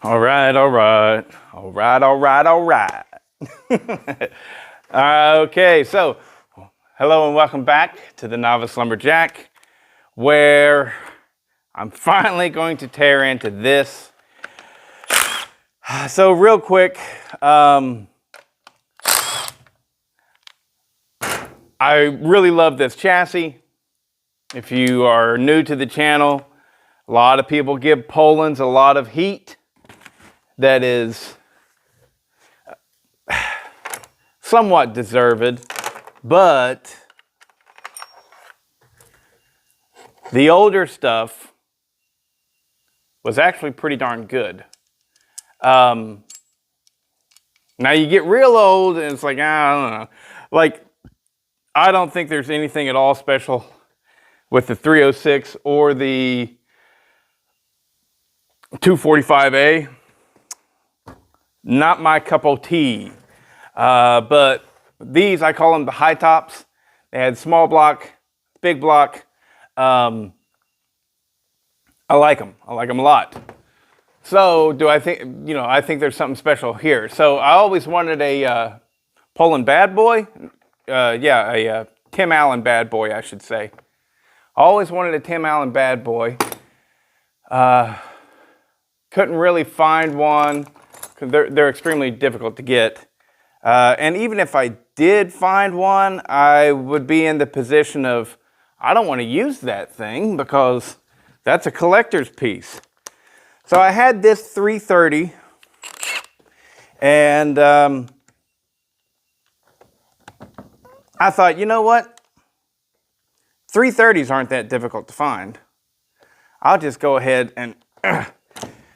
All right, all right, all right, all right, all right. Okay, so hello and welcome back to the Novice Lumberjack, where I'm finally going to tear into this. So real quick, I really love this chassis. If you are new to the channel, a lot of people give Poland's a lot of heat. That is somewhat deserved, but the older stuff was actually pretty darn good. Now you get real old and it's like, I don't know. Like, I don't think there's anything at all special with the 306 or the 245A. Not my cup of tea. But these, I call them the high tops. They had small block, big block. I like them. I like them a lot. So do I think, I think there's something special here. So I always wanted a Poland bad boy. A Tim Allen bad boy, I should say. I always wanted a Tim Allen bad boy. Couldn't really find one. They're extremely difficult to get. And even if I did find one, I would be in the position of, I don't want to use that thing because that's a collector's piece. So I had this 330, and I thought, you know what? 330s aren't that difficult to find. I'll just go ahead and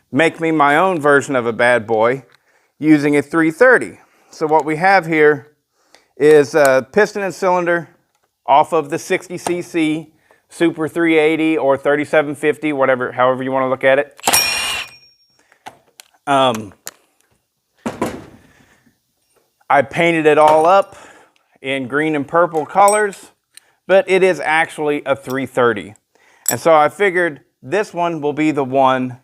make me my own version of a bad boy using a 330. So what we have here is a piston and cylinder off of the 60cc Super 380 or 3750, whatever, however you want to look at it. I painted it all up in green and purple colors, but it is actually a 330. And so I figured this one will be the one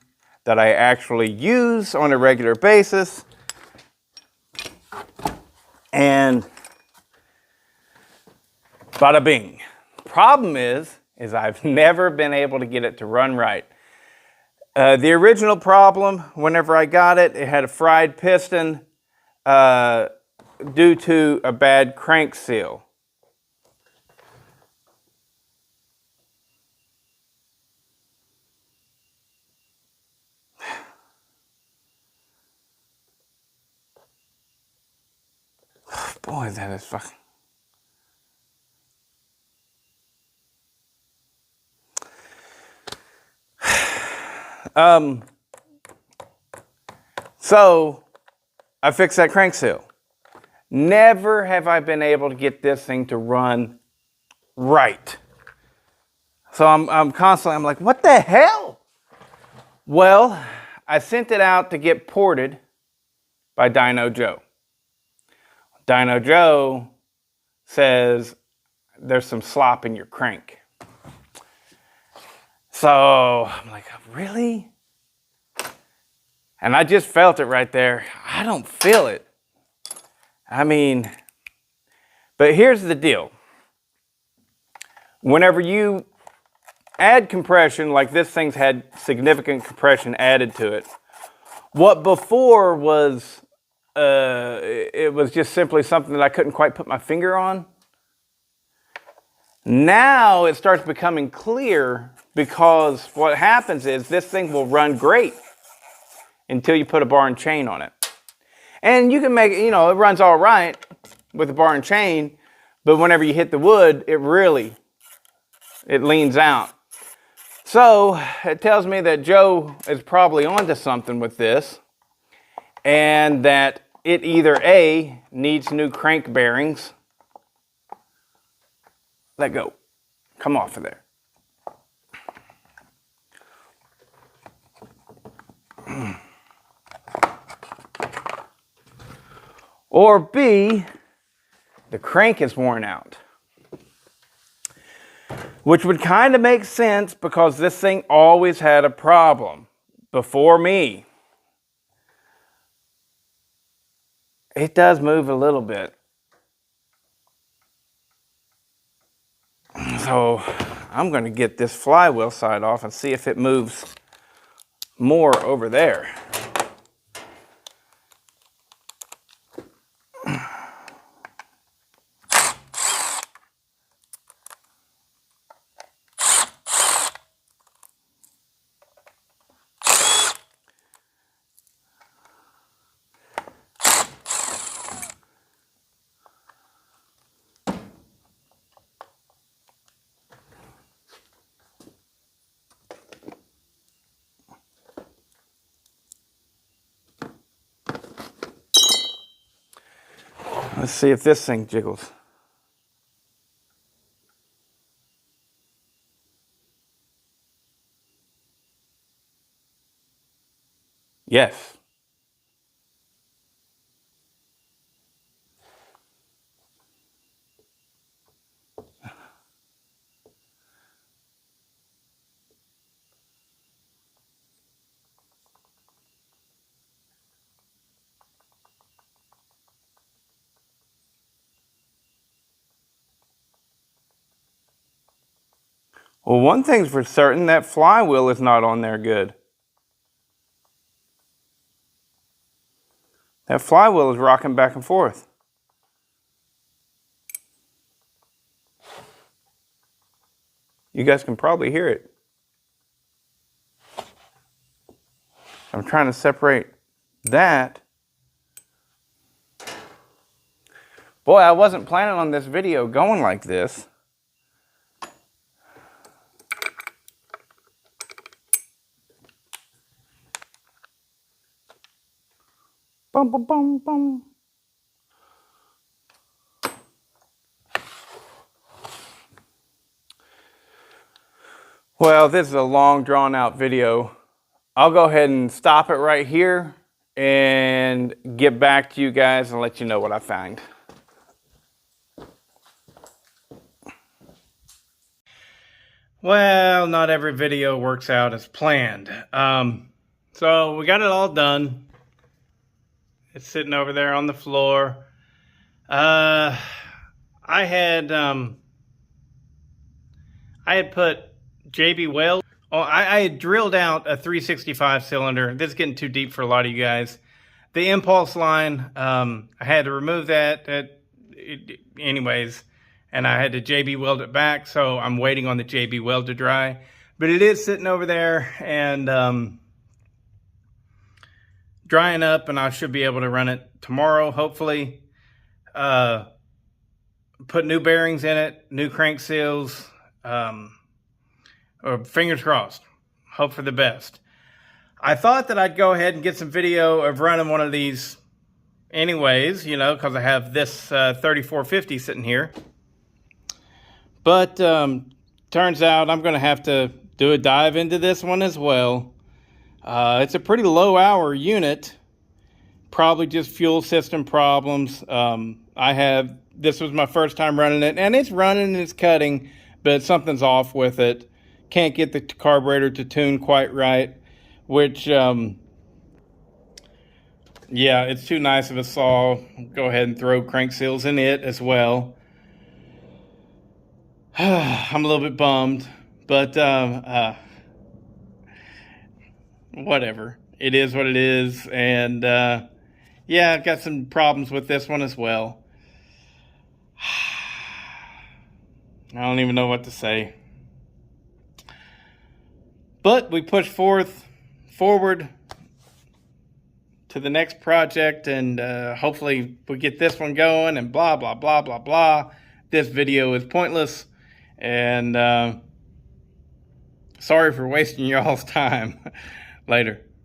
that I actually use on a regular basis. And bada bing. Problem is I've never been able to get it to run right. The original problem, whenever I got it, it had a fried piston due to a bad crank seal. Boy, that is fucking... So I fixed that crank seal. Never have I been able to get this thing to run right. So I'm constantly, I'm like, what the hell? Well, I sent it out to get ported by Dyno Joe. Dyno Joe says there's some slop in your crank. So I'm like, really? And I just felt it right there. I don't feel it. I mean, but here's the deal. Whenever you add compression, like this thing's had significant compression added to it, what before was, it was just simply something that I couldn't quite put my finger on. Now it starts becoming clear because what happens is this thing will run great until you put a bar and chain on it. And you can make it, it runs all right with a bar and chain, but whenever you hit the wood, it leans out. So it tells me that Joe is probably onto something with this, and that it either A, needs new crank bearings. Let go. Come off of there. Or B, the crank is worn out. Which would kind of make sense because this thing always had a problem before me. It does move a little bit. So I'm going to get this flywheel side off and see if it moves more over there. Let's see if this thing jiggles. Yes. Well, one thing's for certain, that flywheel is not on there good. That flywheel is rocking back and forth. You guys can probably hear it. I'm trying to separate that. Boy, I wasn't planning on this video going like this. Bum, bum, bum, bum. Well, this is a long, drawn-out video. I'll go ahead and stop it right here and get back to you guys and let you know what I find. Well, not every video works out as planned. So we got it all done. It's sitting over there on the floor. I had put JB Weld. Oh, I had drilled out a 365 cylinder. This is getting too deep for a lot of you guys. The impulse line, I had to remove that. Anyways, and I had to JB weld it back. So I'm waiting on the JB weld to dry. But it is sitting over there and drying up, and I should be able to run it tomorrow, hopefully. Put new bearings in it, new crank seals. Or fingers crossed. Hope for the best. I thought that I'd go ahead and get some video of running one of these anyways, you know, because I have this 3450 sitting here. But turns out I'm going to have to do a dive into this one as well. It's a pretty low hour unit. Probably just fuel system problems. This was my first time running it, and it's running and it's cutting, but something's off with it. Can't get the carburetor to tune quite right, which, yeah, it's too nice of a saw. Go ahead and throw crank seals in it as well. I'm a little bit bummed, but whatever. It is what it is, and yeah, I've got some problems with this one as well. I don't even know what to say. But we push forward to the next project, and hopefully we get this one going, and blah, blah, blah, blah, blah. This video is pointless, and sorry for wasting y'all's time. Later.